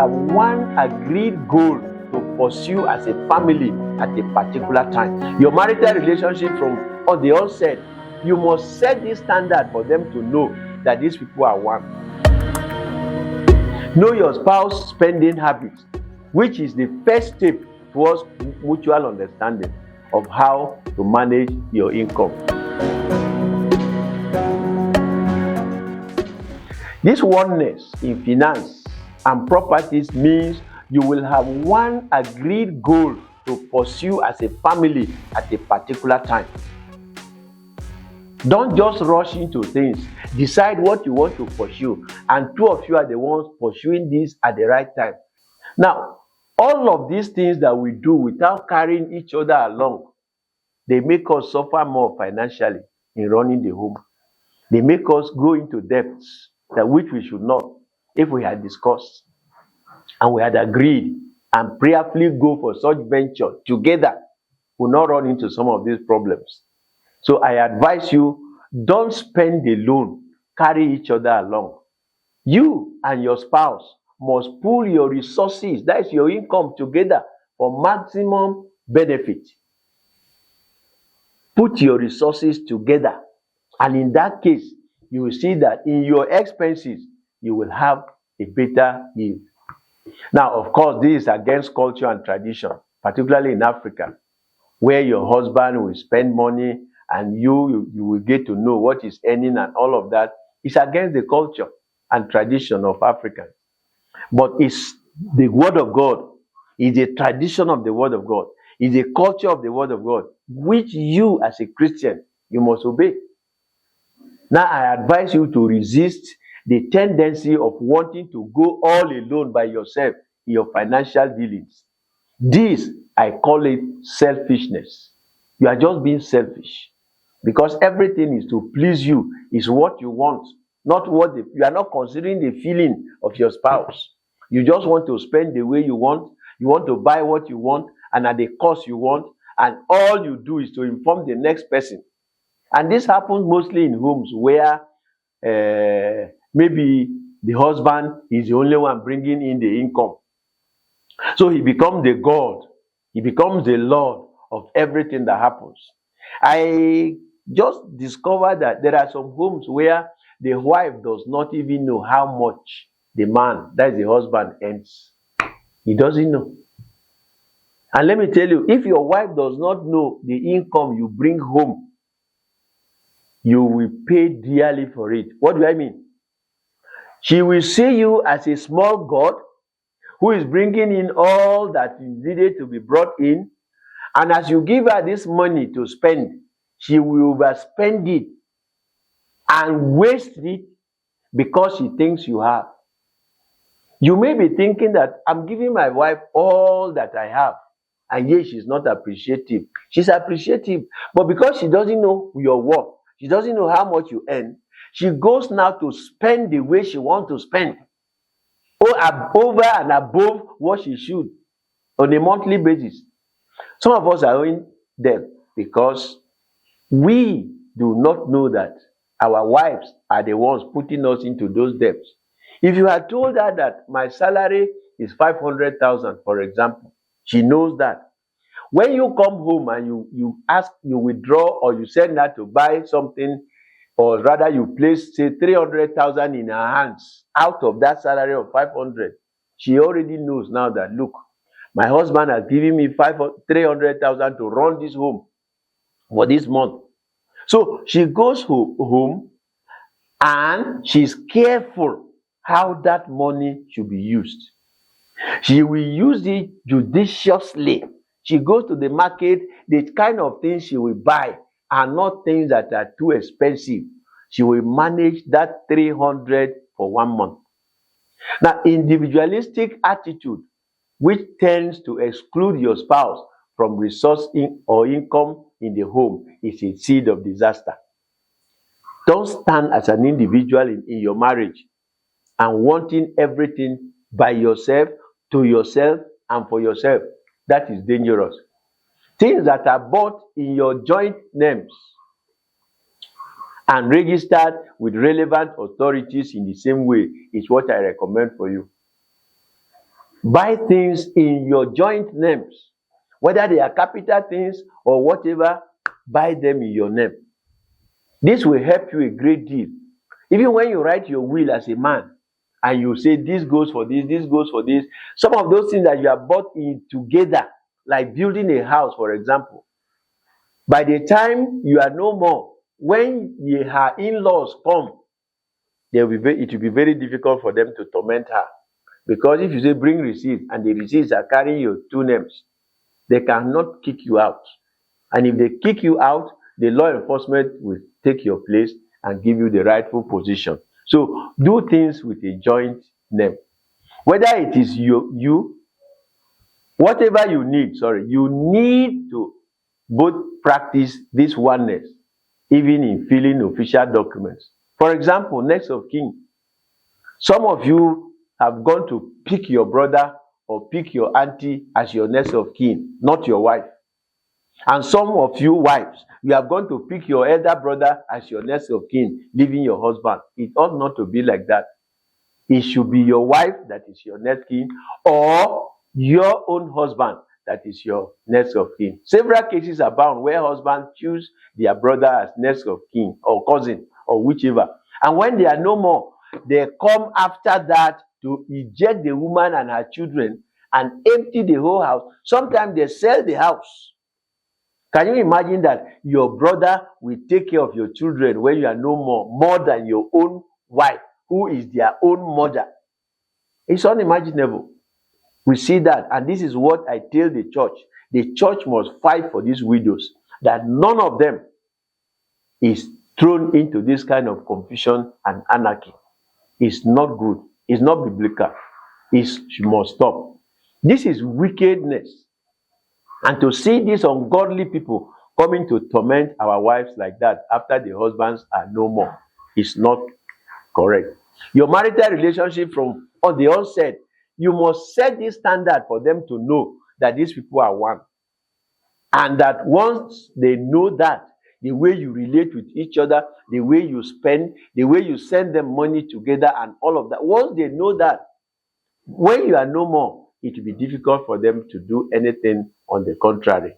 have one agreed goal to pursue as a family at a particular time. Your marital relationship from the onset, you must set this standard for them to know that these people are one. Know your spouse spending habits, which is the first step towards mutual understanding of how to manage your income. This oneness in finance and properties means you will have one agreed goal to pursue as a family at a particular time. Don't just rush into things. Decide what you want to pursue, and two of you are the ones pursuing this at the right time. Now, all of these things that we do without carrying each other along, they make us suffer more financially in running the home. They make us go into debts that which we should not, if we had discussed and we had agreed and prayerfully go for such venture together, we'll not run into some of these problems. So I advise you, don't spend alone, carry each other along. You and your spouse must pool your resources, that is your income, together for maximum benefit. Put your resources together, and in that case, you will see that in your expenses, you will have a better yield. Now, of course, this is against culture and tradition, particularly in Africa, where your husband will spend money and you will get to know what he's earning and all of that. It's against the culture and tradition of Africans. But it's the word of God. It's a tradition of the word of God. It's a culture of the word of God, which you as a Christian, you must obey. Now, I advise you to resist the tendency of wanting to go all alone by yourself in your financial dealings. This, I call it selfishness. You are just being selfish. Because everything is to please you, is what you want, not what you are not considering the feeling of your spouse. You just want to spend the way you want to buy what you want, and at the cost you want, and all you do is to inform the next person. And this happens mostly in homes where maybe the husband is the only one bringing in the income. So he becomes the God, he becomes the Lord of everything that happens. I just discovered that there are some homes where the wife does not even know how much the man, that is the husband, earns. He doesn't know. And let me tell you, if your wife does not know the income you bring home, you will pay dearly for it. What do I mean? She will see you as a small God who is bringing in all that is needed to be brought in. And as you give her this money to spend, she will overspend it and waste it because she thinks you have. You may be thinking that I'm giving my wife all that I have, and yet she's not appreciative. She's appreciative, but because she doesn't know your work, she doesn't know how much you earn, she goes now to spend the way she wants to spend, or over and above what she should on a monthly basis. Some of us are owing them because we do not know that our wives are the ones putting us into those debts. If you had told her that my salary is 500,000, for example, she knows that. When you come home and you ask, you withdraw, or you send her to buy something, or rather you place, say, 300,000 in her hands out of that salary of 500, she already knows now that, look, my husband has given me 300,000 to run this home for this month. So she goes home and she's careful how that money should be used. She will use it judiciously. She goes to the market, the kind of things she will buy are not things that are too expensive. She will manage that 300 for 1 month. Now, individualistic attitude, which tends to exclude your spouse from resource or income in the home, is a seed of disaster. Don't stand as an individual in your marriage and wanting everything by yourself, to yourself, and for yourself. That is dangerous. Things that are bought in your joint names and registered with relevant authorities in the same way is what I recommend for you. Buy things in your joint names. Whether they are capital things or whatever, buy them in your name. This will help you a great deal. Even when you write your will as a man and you say this goes for this goes for this, some of those things that you have bought in together, like building a house, for example, by the time you are no more, when her in-laws come, it will be very difficult for them to torment her. Because if you say bring receipts and the receipts are carrying your two names, they cannot kick you out. And if they kick you out, the law enforcement will take your place and give you the rightful position. So do things with a joint name. Whether it is you, whatever you need, you need to both practice this oneness, even in filling official documents. For example, next of kin. Some of you have gone to pick your brother or pick your auntie as your next of kin, not your wife. And some of you wives, you have gone to pick your elder brother as your next of kin, leaving your husband. It ought not to be like that. It should be your wife that is your next kin, or your own husband that is your next of kin. Several cases abound where husbands choose their brother as next of kin or cousin or whichever. And when they are no more, they come after that to eject the woman and her children and empty the whole house. Sometimes they sell the house. Can you imagine that your brother will take care of your children when you are no more than your own wife, who is their own mother? It's unimaginable. We see that, and this is what I tell the church. The church must fight for these widows, that none of them is thrown into this kind of confusion and anarchy. It's not good. It's not biblical. It must stop. This is wickedness. And to see these ungodly people coming to torment our wives like that after the husbands are no more is not correct. Your marital relationship from on the onset, you must set this standard for them to know that these people are one. And that once they know that, the way you relate with each other, the way you spend, the way you send them money together and all of that, once they know that, when you are no more, it will be difficult for them to do anything on the contrary.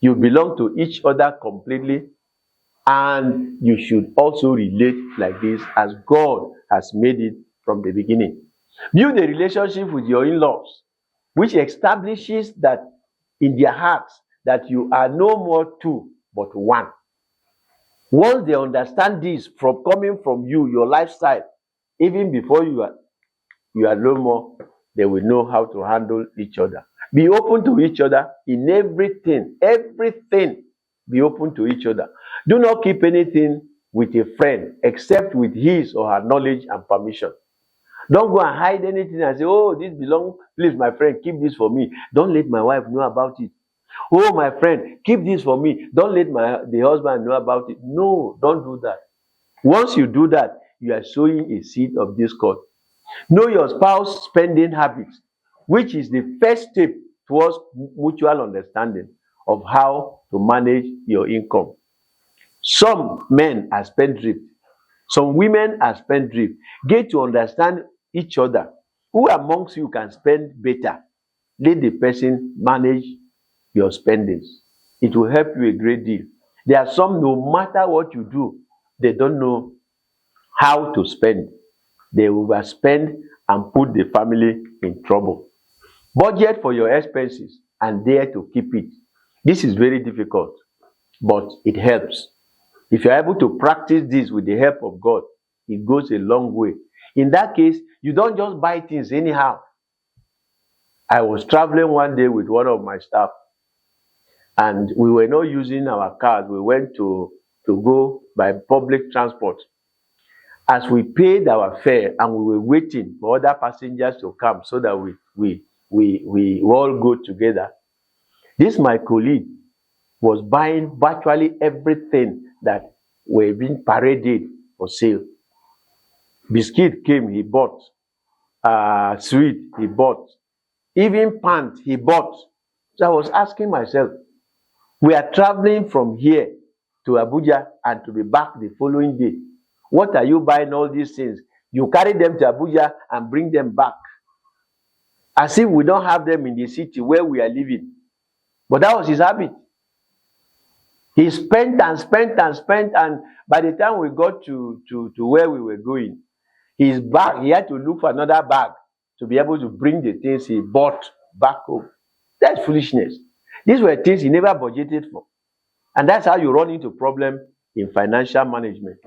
You belong to each other completely, and you should also relate like this as God has made it from the beginning. Build a relationship with your in-laws, which establishes that in their hearts that you are no more two, but one. Once they understand this from coming from you, your lifestyle, even before you are no more, they will know how to handle each other. Be open to each other in everything. Everything. Be open to each other. Do not keep anything with a friend except with his or her knowledge and permission. Don't go and hide anything and say, oh, this belongs, please, my friend, keep this for me. Don't let my wife know about it. Oh, my friend, keep this for me. Don't let the husband know about it. No, don't do that. Once you do that, you are sowing a seed of discord. Know your spouse's spending habits, which is the first step towards mutual understanding of how to manage your income. Some men are spendthrift. Some women are spendthrift. Get to understand each other. Who amongst you can spend better? Let the person manage your spendings. It will help you a great deal. There are some, no matter what you do, they don't know how to spend. They overspend and put the family in trouble. Budget for your expenses and dare to keep it. This is very difficult, but it helps. If you're able to practice this with the help of God, it goes a long way. In that case, you don't just buy things anyhow. I was traveling one day with one of my staff, and we were not using our cars. We went to go by public transport. As we paid our fare and we were waiting for other passengers to come so that we all go together, this my colleague was buying virtually everything that were being paraded for sale. Biscuit came, he bought. Sweet, he bought. Even pants, he bought. So I was asking myself, we are traveling from here to Abuja and to be back the following day. What are you buying all these things? You carry them to Abuja and bring them back. as if we don't have them in the city where we are living. But that was his habit. He spent and spent and spent, and by the time we got to where we were going, his bag, he had to look for another bag to be able to bring the things he bought back home. That's foolishness. These were things he never budgeted for. And that's how you run into problem in financial management.